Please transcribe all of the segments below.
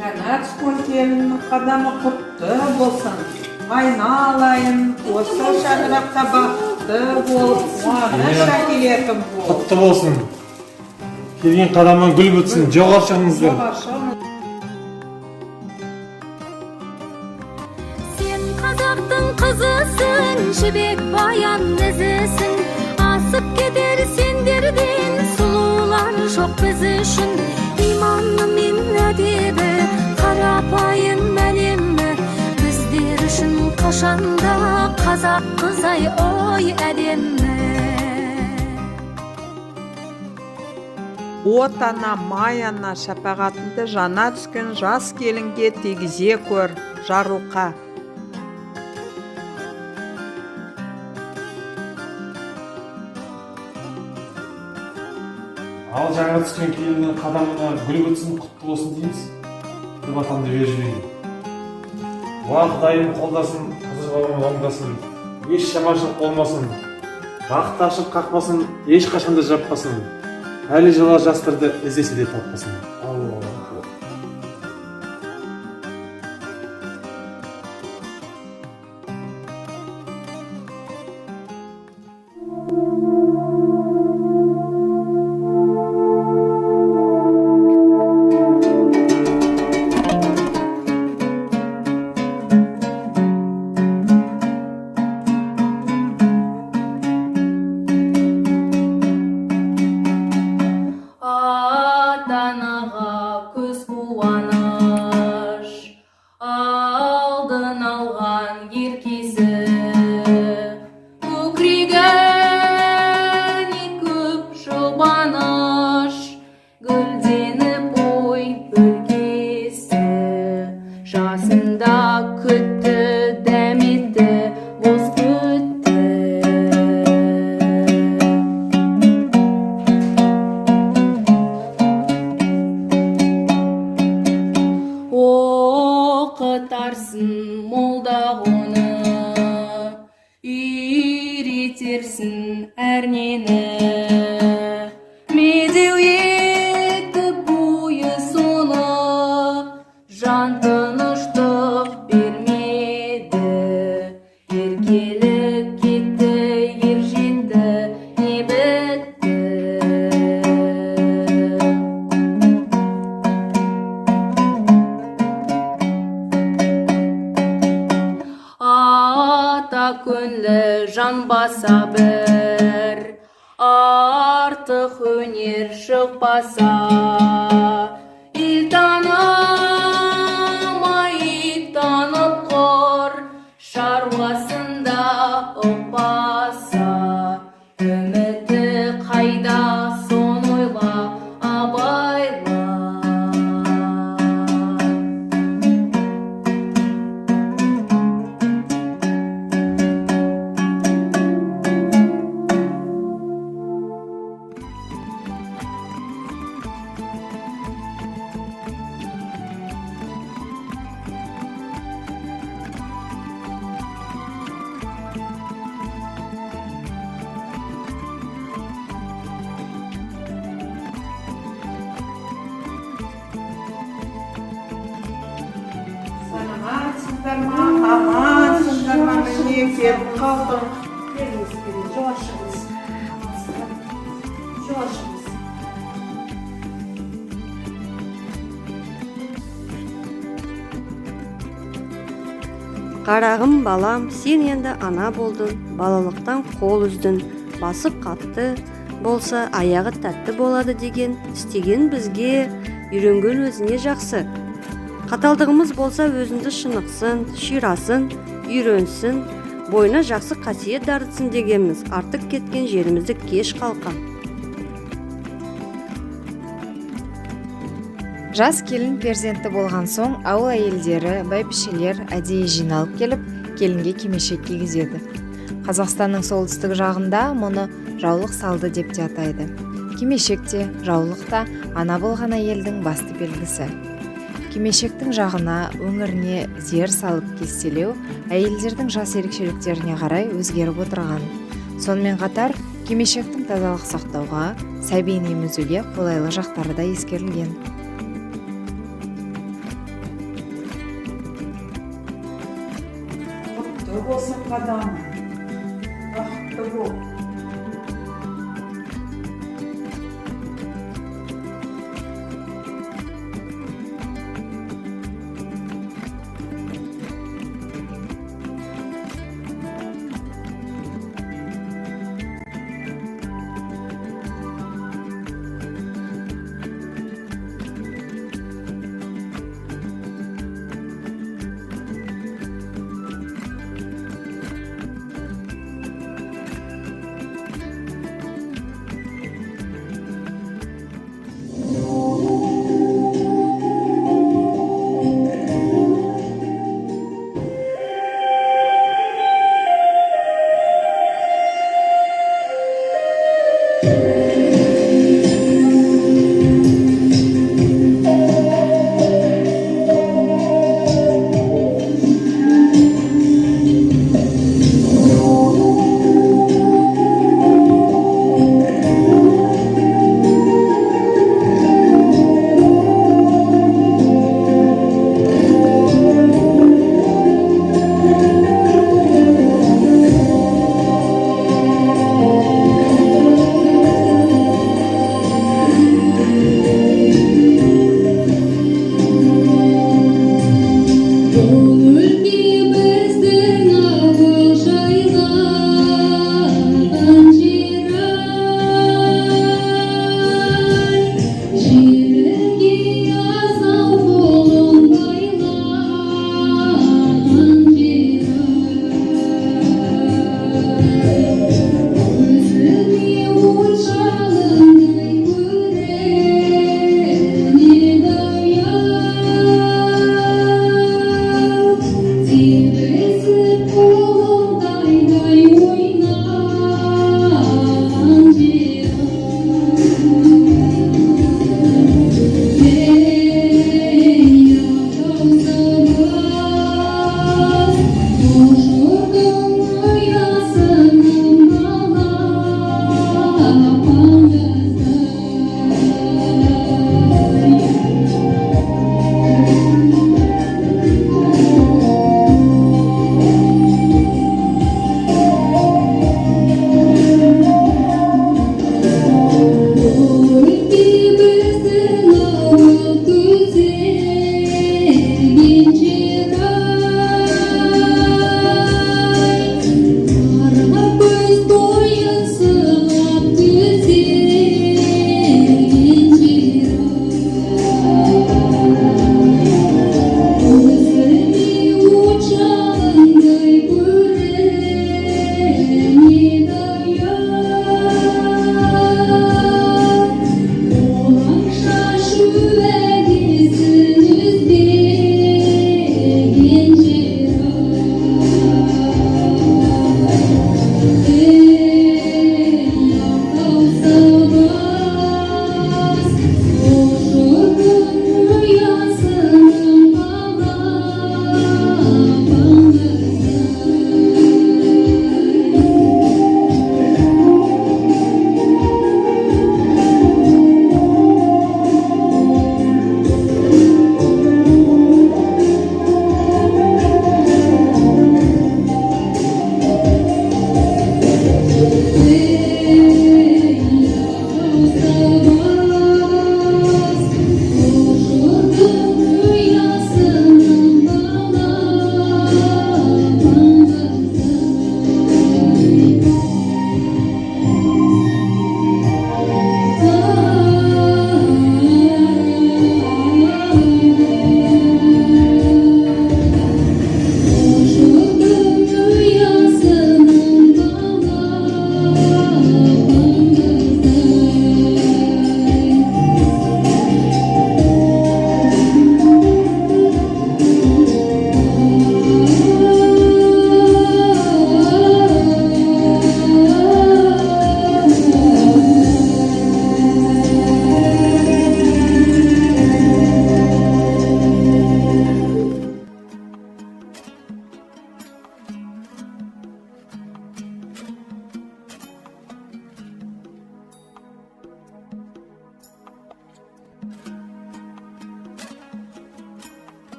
Жаңа түскен келіннің қадамы құтты болсын. Айналайын, осы шаңыраққа бақытты болып, қуаныш әкелетін бол. Құтты болсын. Келген қадамын гүл бітсін. Жоғар шығыңыздар. Сен қазақтың қызысың, жібек баян ізісің. Асып кетер сендерден сұлулар жоқ біз үшін. Иманы мен әдебі, қарапайым әлемі, біздер үшін қашанда қазақ қызай ой әдемі. От ана, май ана шапағатынды жана түскен жас келінге тегізе көр, Жоралғы. Ал жаңа түскен келіннің қадамына гүл бітсін, құтты болсын дейміз. Деп атамды беріп жіберейін. Уа Құдайым қолдасын, қызы балам оңдасын, еш жаманшылық болмасын, бақыт ашып қақпасын, еш қашанда жаппасын, әлі жылы жастарды іздесе де таппасын. Көңлі жан баса бір, артық өнер шықпаса, ел танымай танып қор, шаруасында ұқпаса, үміті қайда сон ойла абайла. Амансыңдар ма? Амансыңдар ма? Міне келіп қалдың. Келіңіз, жоғары шығыңыз. Жоғары шығыңыз. Қарағым балам, сен енді ана болдың, балалықтан қол үздің, басы қатты болса, аяғы тәтті болады деген, істеген бізге, үйренген өзіне жақсы. Қаталдығымыз болса өзіңді шынықсын, ширасын, үйренсін, бойына жақсы қасиет дарытсын дегеніміз, артық кеткен жерімізді кеш қалқан. Жас келін перзенті болған соң, ауыл әйелдері, бәйбішелер әдейі жиналып келіп, келінге кимешек кигізеді. Қазақстанның солтүстік жағында мұны жаулық салды деп те атайды. Кимешек те, жаулық та ана болған әйелдің басты белгісі. Кимешектің жағына, өңіріне зер салып кестелеу әйелдердің жас ерекшеліктеріне қарай өзгеріп отырған. Сонымен қатар, кимешектің тазалық сақтауға, сәбиін емізуге қолайлы жақтары да ескерілген. Құтты болсын қадамы. Бақытты бол.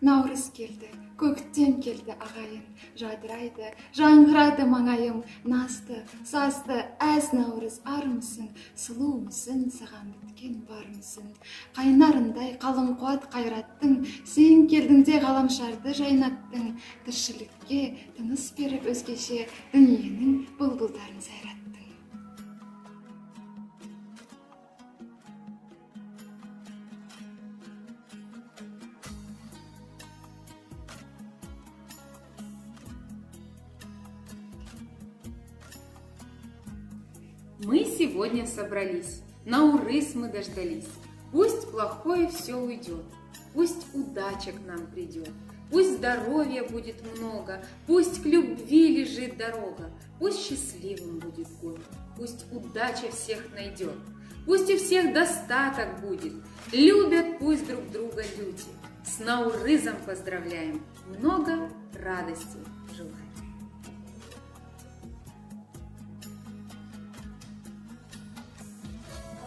Наурыз келді, көктем келді ағайын, жадырайды, жаңғырады маңайым, насты, састы, әз наурыз армысың, сұлумысың, саған біткен бармысың. Қайнарындай қалың қуат қайраттың, сен келдің де ғаламшарды жайнаттың, тіршілікке тыныс беріп өзгеше дүниенің бұлбұлдарын сайраттың. Мы сегодня собрались, Наурыз мы дождались. Пусть плохое все уйдет, пусть удача к нам придет, пусть здоровья будет много, пусть к любви лежит дорога, пусть счастливым будет год, пусть удача всех найдет, пусть у всех достаток будет, любят пусть друг друга люди. С Наурызом поздравляем, много радости желаем.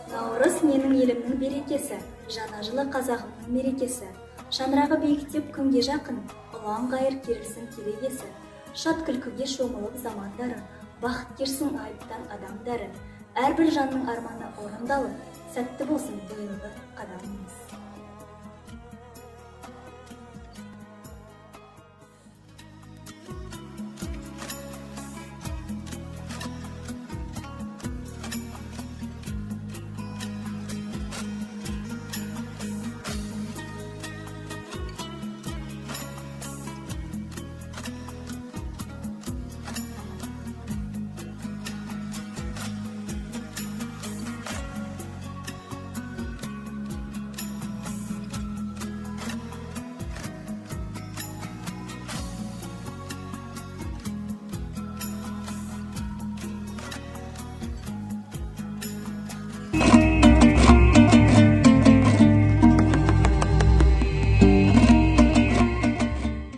Наурыз менің елімнің берекесі, жаңа жылы қазағымның мерекесі. Шаңырағы биіктеп күнге жақын, ұлан ғайыр керілсін келегесі. Шат күлкіге шомылып замандары, бақыт керсін айыптан адамдары. Әрбір жанның арманы орындалып, сәтті болсын биылғы қадамымыз.